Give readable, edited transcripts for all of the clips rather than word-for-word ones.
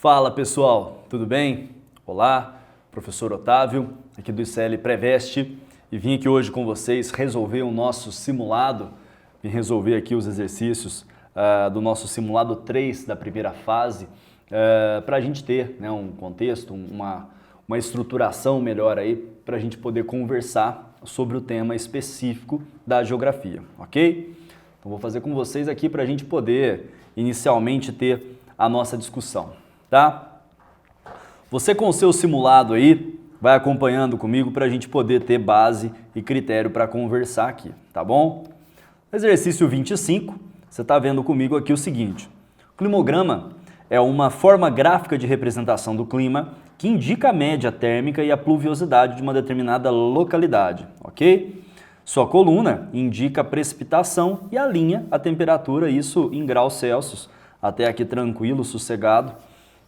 Fala pessoal, tudo bem? Olá, professor Otávio, aqui do ICL Preveste, e vim aqui hoje com vocês resolver o nosso simulado, vim resolver aqui os exercícios do nosso simulado 3 da primeira fase, para a gente ter um contexto, uma estruturação melhor aí, para a gente poder conversar sobre o tema específico da geografia, ok? Então vou fazer com vocês aqui para a gente poder inicialmente ter a nossa discussão, tá? Você com o seu simulado aí, vai acompanhando comigo para a gente poder ter base e critério para conversar aqui, tá bom? Exercício 25, você está vendo comigo aqui o seguinte: o climograma é uma forma gráfica de representação do clima que indica a média térmica e a pluviosidade de uma determinada localidade, ok? Sua coluna indica a precipitação e a linha a temperatura, isso em graus Celsius, até aqui tranquilo, sossegado.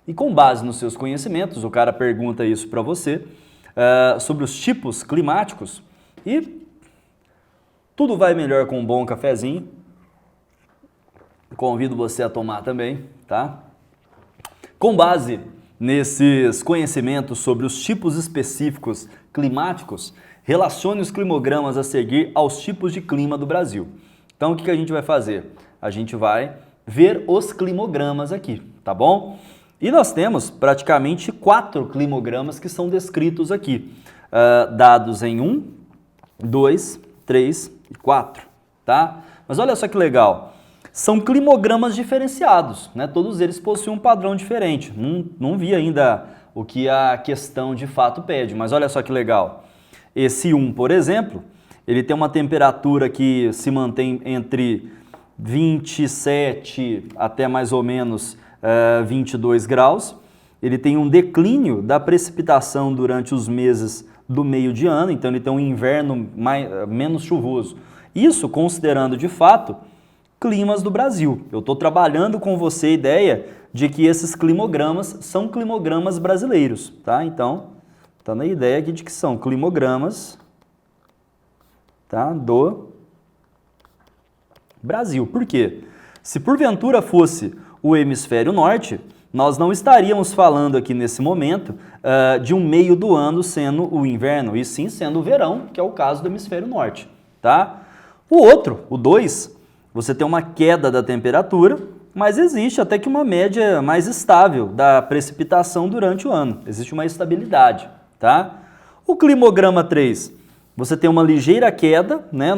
E com base nos seus conhecimentos, o cara pergunta isso para você, sobre os tipos climáticos, e tudo vai melhor com um bom cafezinho. Convido você a tomar também, tá? Com base nesses conhecimentos sobre os tipos específicos climáticos, relacione os climogramas a seguir aos tipos de clima do Brasil. Então, o que a gente vai fazer? A gente vai ver os climogramas aqui, tá bom? E nós temos praticamente 4 climogramas que são descritos aqui, dados em 1, 2, 3 e 4, tá? Mas olha só que legal, são climogramas diferenciados, né? Todos eles possuem um padrão diferente. Não vi ainda o que a questão de fato pede, mas olha só que legal. Esse 1, por exemplo, ele tem uma temperatura que se mantém entre 27 até mais ou menos 22 graus. Ele tem um declínio da precipitação durante os meses do meio de ano, então ele tem um inverno menos chuvoso. Isso considerando de fato climas do Brasil. Eu estou trabalhando com você a ideia de que esses climogramas são climogramas brasileiros, tá? Então, está na ideia aqui de que são climogramas, tá, do Brasil. Por quê? Se porventura fosse o hemisfério norte, nós não estaríamos falando aqui nesse momento de um meio do ano sendo o inverno, e sim sendo o verão, que é o caso do hemisfério norte, tá? O outro, o 2, você tem uma queda da temperatura, mas existe até que uma média mais estável da precipitação durante o ano. Existe uma estabilidade, tá? O climograma 3, você tem uma ligeira queda, né,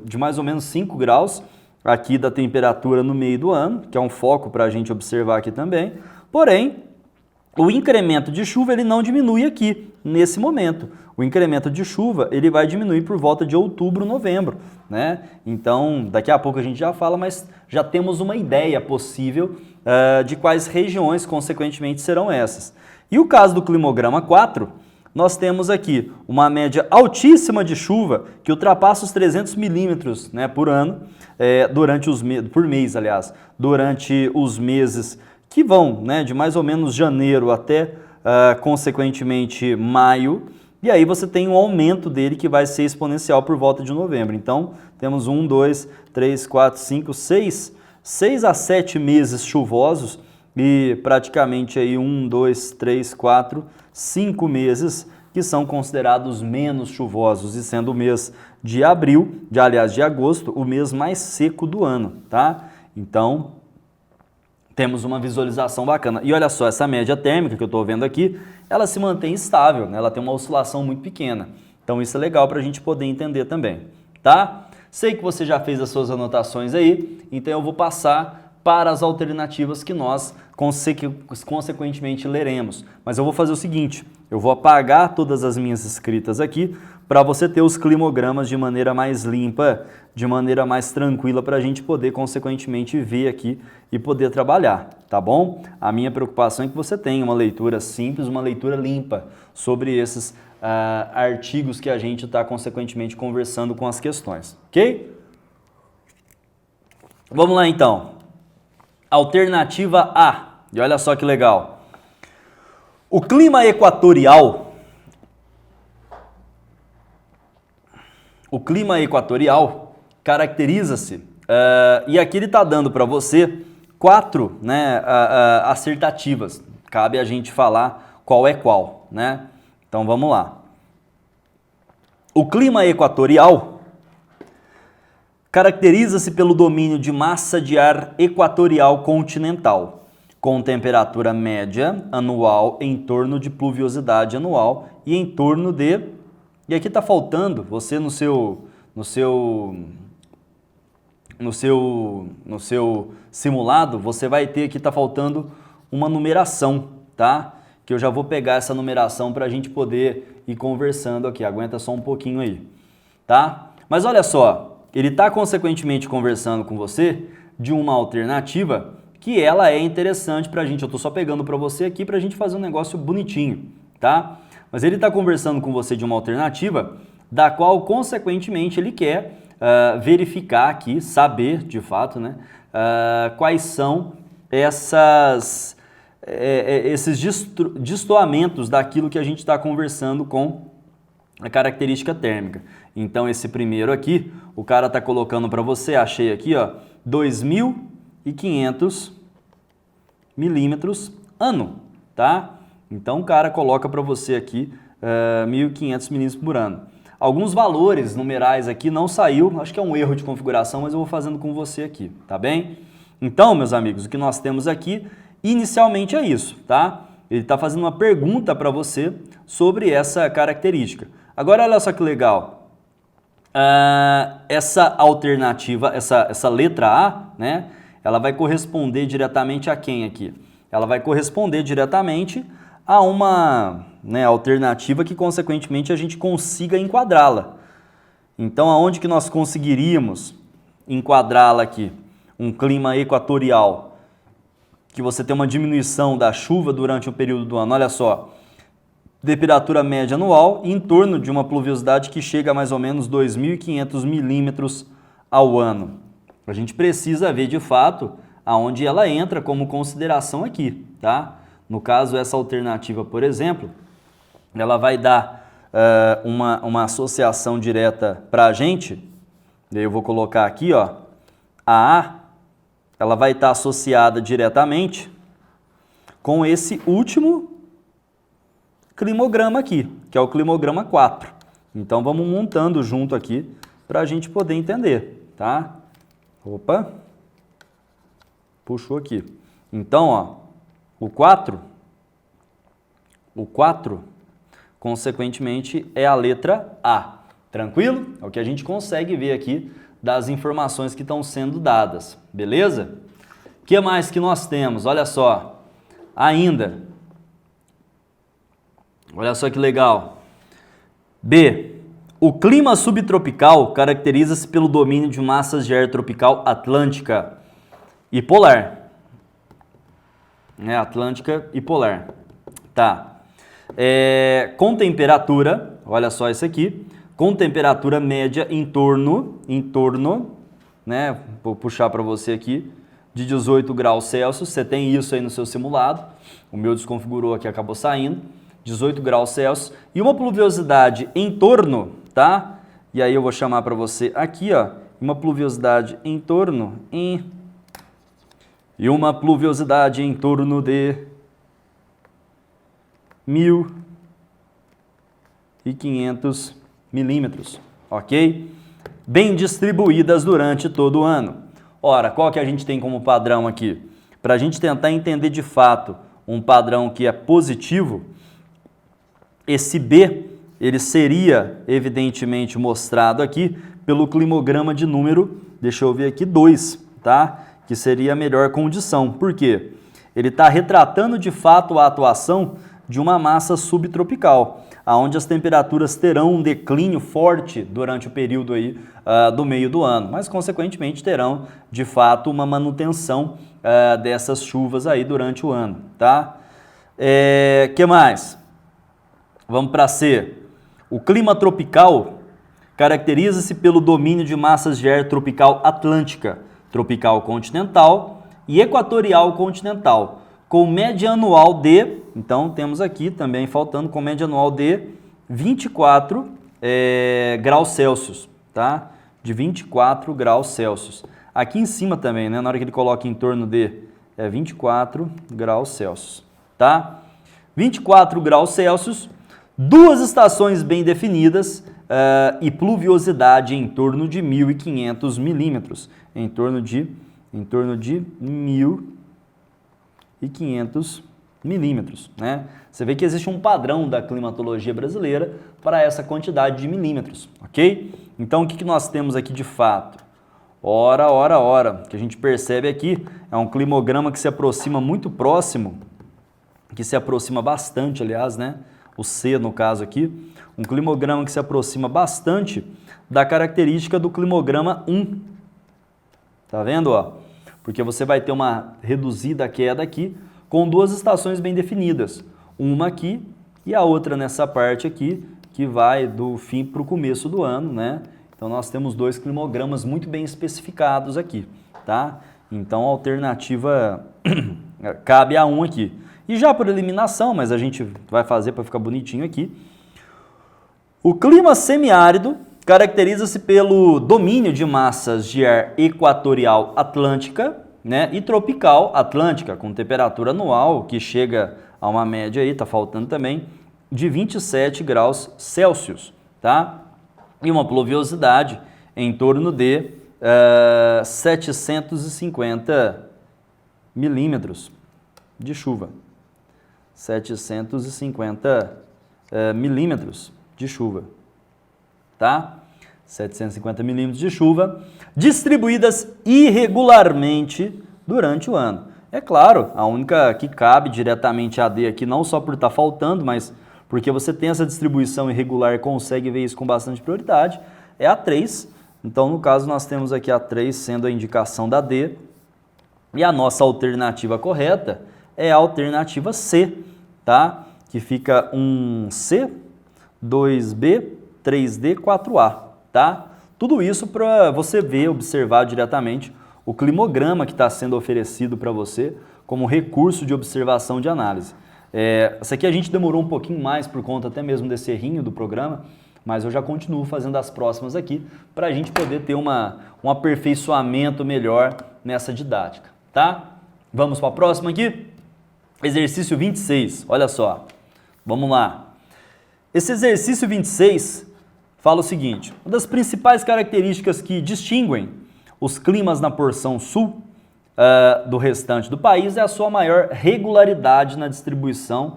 de mais ou menos 5 graus aqui da temperatura no meio do ano, que é um foco para a gente observar aqui também. Porém, o incremento de chuva ele não diminui aqui, nesse momento. O incremento de chuva ele vai diminuir por volta de outubro, novembro, né? Então, daqui a pouco a gente já fala, mas já temos uma ideia possível de quais regiões, consequentemente, serão essas. E o caso do climograma 4, nós temos aqui uma média altíssima de chuva que ultrapassa os 300 milímetros, né, por ano, por mês, aliás, durante os meses que vão, né, de mais ou menos janeiro até, consequentemente, maio. E aí você tem um aumento dele que vai ser exponencial por volta de novembro. Então, temos 1, 2, 3, 4, 5, 6 a 7 meses chuvosos e praticamente aí 1, 2, 3, 4, 5 meses que são considerados menos chuvosos, e sendo o mês de de agosto, o mês mais seco do ano, tá? Então, temos uma visualização bacana. E olha só, essa média térmica que eu estou vendo aqui, ela se mantém estável, né? Ela tem uma oscilação muito pequena. Então isso é legal para a gente poder entender também, tá? Sei que você já fez as suas anotações aí, então eu vou passar para as alternativas que nós consequentemente leremos. Mas eu vou fazer o seguinte, eu vou apagar todas as minhas escritas aqui para você ter os climogramas de maneira mais limpa, de maneira mais tranquila, para a gente poder consequentemente ver aqui e poder trabalhar, tá bom? A minha preocupação é que você tenha uma leitura simples, uma leitura limpa sobre esses artigos que a gente está consequentemente conversando com as questões, ok? Vamos lá então. Alternativa A, e olha só que legal. O clima equatorial caracteriza-se, e aqui ele está dando para você 4, né, acertativas. Cabe a gente falar qual é qual, né? Então vamos lá. O clima equatorial caracteriza-se pelo domínio de massa de ar equatorial continental, com temperatura média anual em torno de pluviosidade anual e em torno de... E aqui está faltando, você no seu simulado, você vai ter que está faltando uma numeração, tá? Que eu já vou pegar essa numeração para a gente poder ir conversando aqui. Aguenta só um pouquinho aí, tá? Mas olha só, ele está consequentemente conversando com você de uma alternativa que ela é interessante para a gente. Eu estou só pegando para você aqui para a gente fazer um negócio bonitinho, tá? Mas ele está conversando com você de uma alternativa da qual, consequentemente, ele quer verificar aqui, saber, de fato, né, quais são esses destoamentos daquilo que a gente está conversando com a característica térmica. Então, esse primeiro aqui, o cara está colocando para você, achei aqui, ó, 2.500 milímetros ano, tá? Então, o cara coloca para você aqui 1.500 milímetros por ano. Alguns valores numerais aqui não saiu, acho que é um erro de configuração, mas eu vou fazendo com você aqui, tá bem? Então, meus amigos, o que nós temos aqui, inicialmente é isso, tá? Ele está fazendo uma pergunta para você sobre essa característica. Agora, olha só que legal. Essa alternativa, essa letra A, né? Ela vai corresponder diretamente a quem aqui? Ela vai corresponder diretamente a uma, né, alternativa que, consequentemente, a gente consiga enquadrá-la. Então, aonde que nós conseguiríamos enquadrá-la aqui? Um clima equatorial, que você tem uma diminuição da chuva durante o período do ano. Olha só, temperatura média anual em torno de uma pluviosidade que chega a mais ou menos 2.500 milímetros ao ano. A gente precisa ver, de fato, aonde ela entra como consideração aqui, tá? No caso, essa alternativa, por exemplo, ela vai dar uma associação direta para a gente. Daí eu vou colocar aqui, ó, a A, ela vai estar associada diretamente com esse último climograma aqui, que é o climograma 4. Então, vamos montando junto aqui para a gente poder entender, tá? Opa! Puxou aqui. Então, ó, o 4, consequentemente, é a letra A. Tranquilo? É o que a gente consegue ver aqui das informações que estão sendo dadas. Beleza? O que mais que nós temos? Olha só. Ainda. Olha só que legal. B. O clima subtropical caracteriza-se pelo domínio de massas de ar tropical atlântica e polar. Atlântica e polar. Tá. Com temperatura, olha só isso aqui, com temperatura média em torno, né, vou puxar para você aqui, de 18 graus Celsius, você tem isso aí no seu simulado, o meu desconfigurou aqui, acabou saindo, 18 graus Celsius, e uma pluviosidade em torno, tá? E aí eu vou chamar para você aqui, ó, uma pluviosidade em torno, e uma pluviosidade em torno de 1.500 milímetros, ok? Bem distribuídas durante todo o ano. Ora, qual que a gente tem como padrão aqui? Para a gente tentar entender de fato um padrão que é positivo, esse B, ele seria evidentemente mostrado aqui pelo climograma de número, deixa eu ver aqui, 2, tá? Que seria a melhor condição. Por quê? Ele está retratando de fato a atuação de uma massa subtropical, onde as temperaturas terão um declínio forte durante o período aí, do meio do ano, mas consequentemente terão de fato uma manutenção dessas chuvas aí durante o ano, tá? Que mais? Vamos para C. O clima tropical caracteriza-se pelo domínio de massas de ar tropical atlântica, tropical continental e equatorial continental, com média anual de, então temos aqui também faltando, com média anual de 24 graus Celsius, tá? De 24 graus Celsius. Aqui em cima também, né? Na hora que ele coloca em torno de é 24 graus Celsius, tá? 24 graus Celsius, duas estações bem definidas e pluviosidade em torno de 1.500 milímetros, em torno de 1.500 milímetros, né? Você vê que existe um padrão da climatologia brasileira para essa quantidade de milímetros, ok? Então, o que nós temos aqui de fato? Ora, o que a gente percebe aqui é um climograma que se aproxima muito próximo, que se aproxima bastante, aliás, né? O C, no caso aqui, um climograma que se aproxima bastante da característica do climograma 1. Tá vendo, ó? Porque você vai ter uma reduzida queda aqui, com duas estações bem definidas. Uma aqui e a outra nessa parte aqui, que vai do fim para o começo do ano, né? Então, nós temos dois climogramas muito bem especificados aqui, tá? Então, a alternativa cabe a 1 aqui. E já por eliminação, mas a gente vai fazer para ficar bonitinho aqui, o clima semiárido caracteriza-se pelo domínio de massas de ar equatorial atlântica, né, e tropical atlântica, com temperatura anual que chega a uma média aí, tá faltando também, de 27 graus Celsius, tá? E uma pluviosidade em torno de 750 milímetros de chuva. 750 milímetros de chuva, tá? 750 milímetros de chuva, distribuídas irregularmente durante o ano. É claro, a única que cabe diretamente a D aqui, não só por estar faltando, mas porque você tem essa distribuição irregular e consegue ver isso com bastante prioridade, é a 3. Então, no caso, nós temos aqui a 3 sendo a indicação da D. E a nossa alternativa correta é a alternativa C, tá? Que fica 1C, 2B, 3D, 4A, tá? Tudo isso para você ver, observar diretamente o climograma que está sendo oferecido para você como recurso de observação de análise. Essa aqui a gente demorou um pouquinho mais por conta até mesmo desse errinho do programa, mas eu já continuo fazendo as próximas aqui para a gente poder ter um aperfeiçoamento melhor nessa didática, tá? Vamos para a próxima aqui? Exercício 26, olha só, vamos lá. Esse exercício 26 fala o seguinte: uma das principais características que distinguem os climas na porção sul do restante do país é a sua maior regularidade na distribuição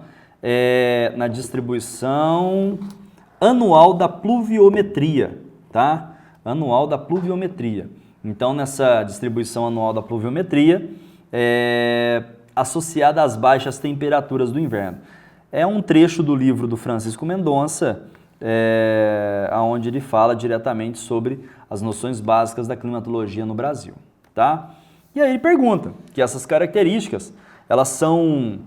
anual da pluviometria, tá? Anual da pluviometria. Então, nessa distribuição anual da pluviometria, associada às baixas temperaturas do inverno. É um trecho do livro do Francisco Mendonça, onde ele fala diretamente sobre as noções básicas da climatologia no Brasil, tá? E aí ele pergunta que essas características, elas são,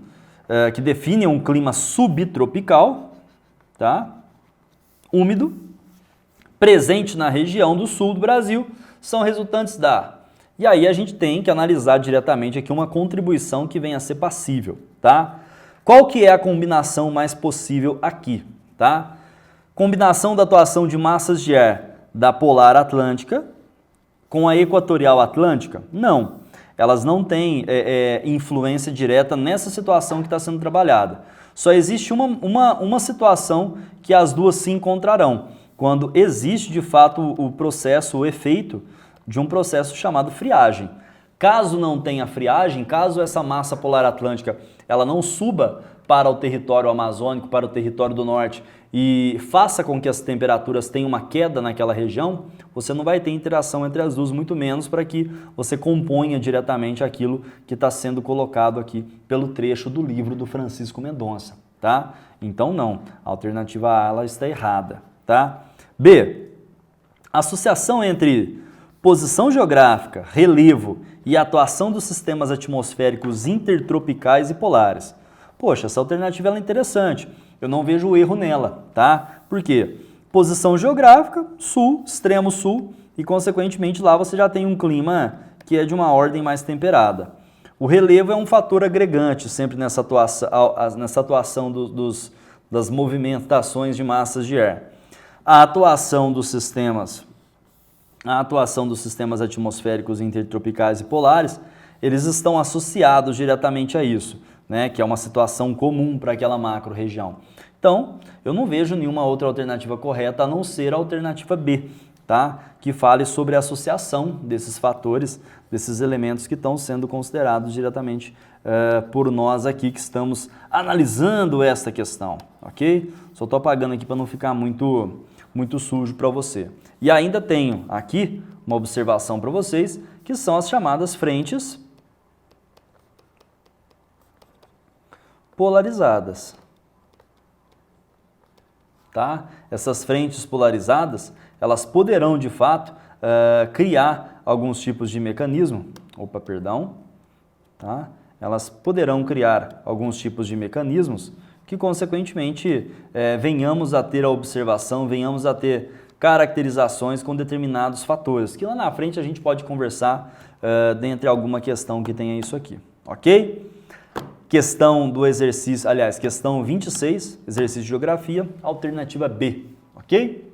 que definem um clima subtropical, tá? Úmido, presente na região do sul do Brasil, são resultantes da... E aí a gente tem que analisar diretamente aqui uma contribuição que venha a ser passível, tá? Qual que é a combinação mais possível aqui, tá? Combinação da atuação de massas de ar da polar atlântica com a equatorial atlântica? Não. Elas não têm influência direta nessa situação que está sendo trabalhada. Só existe uma situação que as duas se encontrarão, quando existe de fato o processo, o efeito de um processo chamado friagem. Caso não tenha friagem, caso essa massa polar atlântica ela não suba para o território amazônico, para o território do norte e faça com que as temperaturas tenham uma queda naquela região, você não vai ter interação entre as duas, muito menos para que você componha diretamente aquilo que está sendo colocado aqui pelo trecho do livro do Francisco Mendonça, tá? Então não, a alternativa A ela está errada, tá? B, associação entre posição geográfica, relevo e atuação dos sistemas atmosféricos intertropicais e polares. Poxa, essa alternativa ela é interessante. Eu não vejo erro nela, tá? Por quê? Posição geográfica, sul, extremo sul, e consequentemente lá você já tem um clima que é de uma ordem mais temperada. O relevo é um fator agregante sempre nessa atuação das movimentações de massas de ar. A atuação dos sistemas atmosféricos intertropicais e polares eles estão associados diretamente a isso, né, que é uma situação comum para aquela macro-região. Então, eu não vejo nenhuma outra alternativa correta a não ser a alternativa B, tá? Que fale sobre a associação desses fatores, desses elementos que estão sendo considerados diretamente por nós aqui que estamos analisando esta questão, ok? Só estou apagando aqui para não ficar muito sujo para você. E ainda tenho aqui uma observação para vocês, que são as chamadas frentes polarizadas. Tá? Essas frentes polarizadas, elas poderão, de fato, criar alguns tipos de mecanismo. Opa, perdão. Tá? Elas poderão criar alguns tipos de mecanismos que, consequentemente, venhamos a ter a observação, venhamos a ter caracterizações com determinados fatores, que lá na frente a gente pode conversar dentre alguma questão que tenha isso aqui, ok? Questão do exercício, aliás, questão 26, exercício de geografia, alternativa B, ok?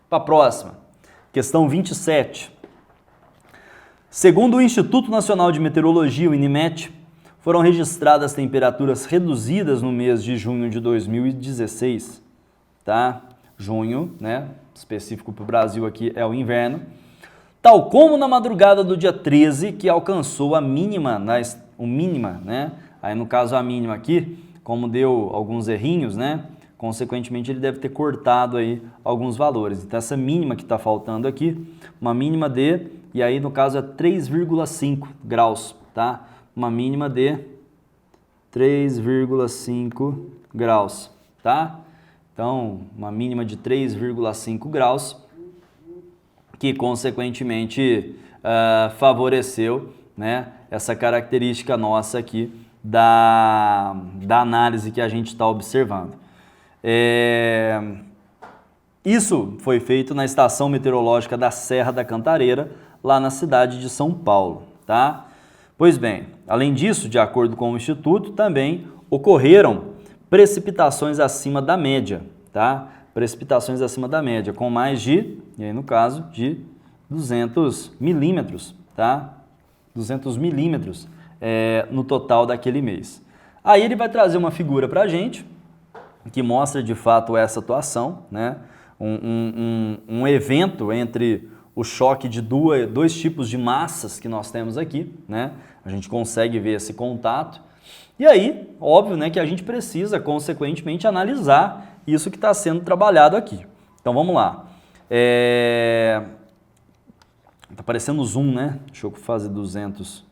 Para a próxima, questão 27. Segundo o Instituto Nacional de Meteorologia, o INMET, foram registradas temperaturas reduzidas no mês de junho de 2016, tá? Junho, né? Específico para o Brasil aqui é o inverno. Tal como na madrugada do dia 13, que alcançou a mínima, né? Aí no caso a mínima aqui, como deu alguns errinhos, né? Consequentemente ele deve ter cortado aí alguns valores. Então essa mínima que está faltando aqui, uma mínima de, e aí no caso é 3,5 graus, tá? Uma mínima de 3,5 graus, tá? Então, uma mínima de 3,5 graus, que consequentemente favoreceu, né, essa característica nossa aqui da análise que a gente está observando. Isso foi feito na Estação Meteorológica da Serra da Cantareira, lá na cidade de São Paulo, tá? Pois bem, além disso, de acordo com o Instituto, também ocorreram precipitações acima da média, tá? Precipitações acima da média, com mais de, e aí no caso, de 200 milímetros, tá? 200 milímetros no total daquele mês. Aí ele vai trazer uma figura para a gente, que mostra de fato essa atuação, né? Um evento entre o choque de dois tipos de massas que nós temos aqui, né? A gente consegue ver esse contato. E aí, óbvio, né, que a gente precisa, consequentemente, analisar isso que está sendo trabalhado aqui. Então, vamos lá. Tá parecendo zoom, né? Deixa eu fazer 200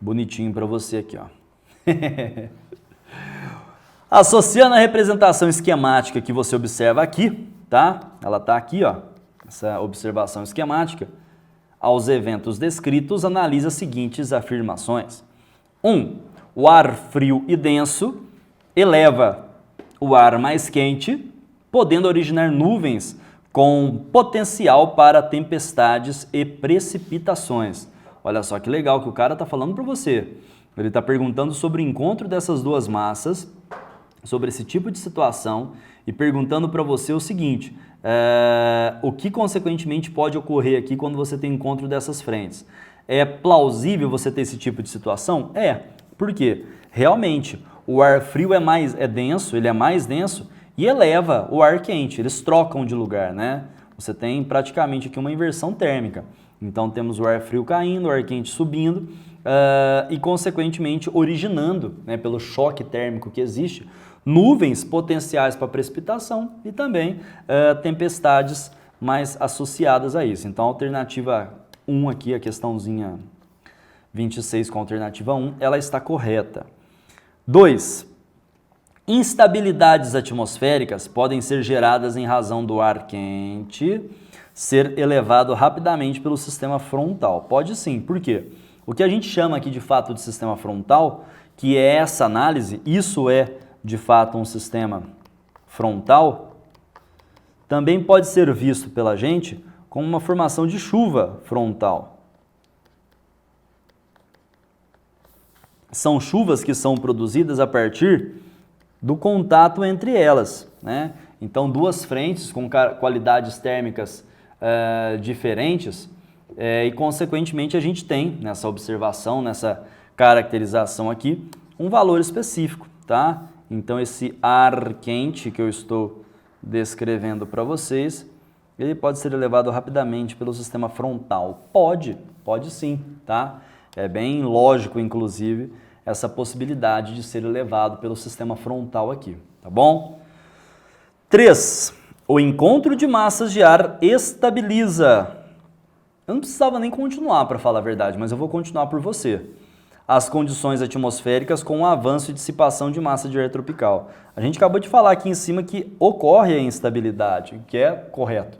bonitinho para você aqui, ó. Associando a representação esquemática que você observa aqui, tá? Ela tá aqui, ó. Essa observação esquemática, aos eventos descritos, analisa as seguintes afirmações. 1. O ar frio e denso eleva o ar mais quente, podendo originar nuvens com potencial para tempestades e precipitações. Olha só que legal que o cara está falando para você. Ele está perguntando sobre o encontro dessas duas massas, sobre esse tipo de situação, e perguntando para você o seguinte, o que consequentemente pode ocorrer aqui quando você tem encontro dessas frentes? É plausível você ter esse tipo de situação? É. Por quê? Realmente, o ar frio é denso, ele é mais denso e eleva o ar quente, eles trocam de lugar, né? Você tem praticamente aqui uma inversão térmica. Então temos o ar frio caindo, o ar quente subindo e consequentemente originando, né, pelo choque térmico que existe, nuvens potenciais para precipitação e também tempestades mais associadas a isso. Então a alternativa 1 aqui, a questãozinha 26 com a alternativa 1, ela está correta. 2. Instabilidades atmosféricas podem ser geradas em razão do ar quente ser elevado rapidamente pelo sistema frontal. Pode sim, por quê? O que a gente chama aqui de fato de sistema frontal, que é essa análise, isso é de fato um sistema frontal, também pode ser visto pela gente como uma formação de chuva frontal. São chuvas que são produzidas a partir do contato entre elas, né? Então, duas frentes com qualidades térmicas diferentes e consequentemente a gente tem nessa observação, nessa caracterização aqui, um valor específico, tá? Então esse ar quente que eu estou descrevendo para vocês, ele pode ser elevado rapidamente pelo sistema frontal. Pode sim, tá? É bem lógico, inclusive, essa possibilidade de ser elevado pelo sistema frontal aqui, tá bom? 3. O encontro de massas de ar estabiliza. Eu não precisava nem continuar, para falar a verdade, mas eu vou continuar por você. As condições atmosféricas com o avanço e dissipação de massa de ar tropical. A gente acabou de falar aqui em cima que ocorre a instabilidade, que é correto.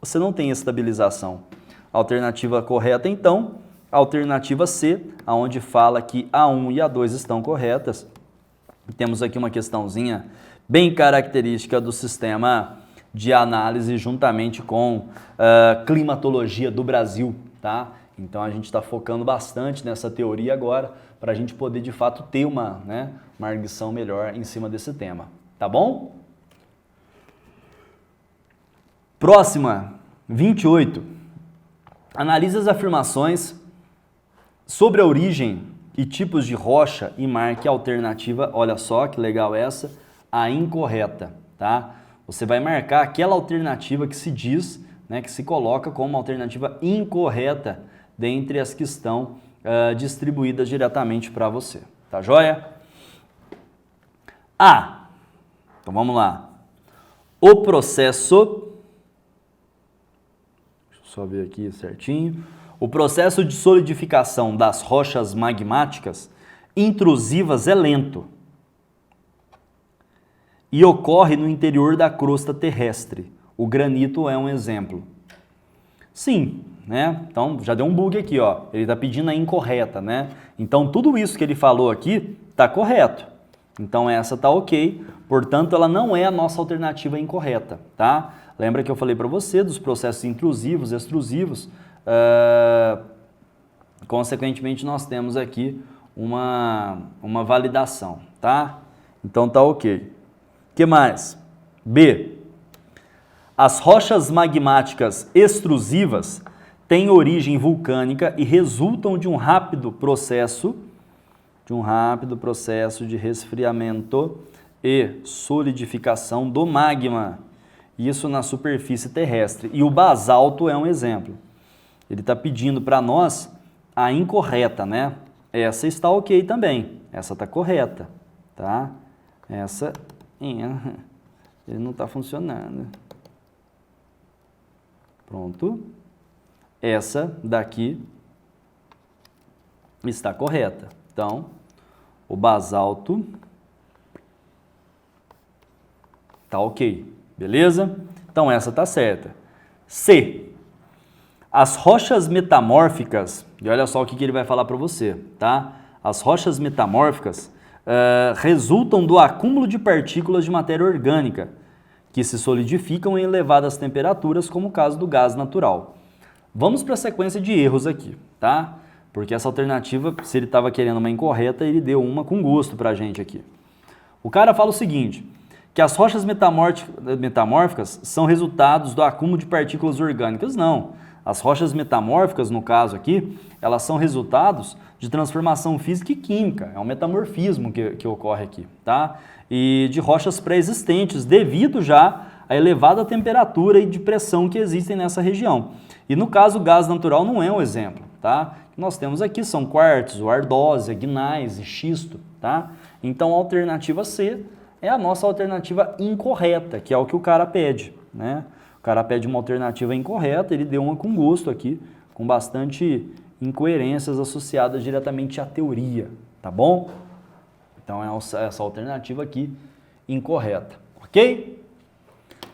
Você não tem estabilização. Alternativa correta, então, alternativa C, aonde fala que A1 e A2 estão corretas. Temos aqui uma questãozinha bem característica do sistema de análise juntamente com climatologia do Brasil, tá? Então a gente está focando bastante nessa teoria agora para a gente poder de fato ter uma arguição melhor em cima desse tema, tá bom? Próxima, 28. Analise as afirmações sobre a origem e tipos de rocha e marque a alternativa, olha só que legal essa, a incorreta, tá? Você vai marcar aquela alternativa que se diz, que se coloca como alternativa incorreta dentre as que estão distribuídas diretamente para você, tá joia? A. Então vamos lá. O processo, deixa eu só ver aqui certinho. O processo de solidificação das rochas magmáticas intrusivas é lento e ocorre no interior da crosta terrestre. O granito é um exemplo. Sim, Então já deu um bug aqui, ó. Ele está pedindo a incorreta, Então tudo isso que ele falou aqui está correto. Então essa está ok, portanto ela não é a nossa alternativa incorreta, tá? Lembra que eu falei para você dos processos intrusivos, extrusivos? Consequentemente nós temos aqui uma validação, tá? Então tá ok. O que mais? B. As rochas magmáticas extrusivas têm origem vulcânica e resultam de um rápido processo de resfriamento e solidificação do magma. Isso na superfície terrestre. E o basalto é um exemplo. Ele está pedindo para nós a incorreta, Essa está ok também. Essa está correta, tá? Essa, ele não está funcionando. Pronto. Essa daqui está correta. Então, o basalto está ok. Beleza? Então, essa está certa. C. As rochas metamórficas, e olha só o que ele vai falar para você, tá? As rochas metamórficas resultam do acúmulo de partículas de matéria orgânica, que se solidificam em elevadas temperaturas, como o caso do gás natural. Vamos para a sequência de erros aqui, tá? Porque essa alternativa, se ele estava querendo uma incorreta, ele deu uma com gosto para a gente aqui. O cara fala o seguinte, que as rochas metamórficas são resultados do acúmulo de partículas orgânicas. Não. As rochas metamórficas, no caso aqui, elas são resultados de transformação física e química. É um metamorfismo que ocorre aqui, tá? E de rochas pré-existentes, devido já à elevada temperatura e de pressão que existem nessa região. E no caso, o gás natural não é um exemplo, tá? O que nós temos aqui são quartzo, ardósia, gnais e xisto, tá? Então, a alternativa C é a nossa alternativa incorreta, que é o que o cara pede, O cara pede uma alternativa incorreta, ele deu uma com gosto aqui, com bastante incoerências associadas diretamente à teoria, tá bom? Então é essa alternativa aqui incorreta, ok?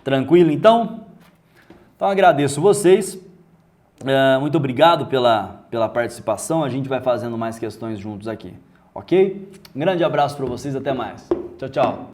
Tranquilo então? Então agradeço vocês, muito obrigado pela participação, a gente vai fazendo mais questões juntos aqui, ok? Um grande abraço para vocês, até mais. Tchau, tchau.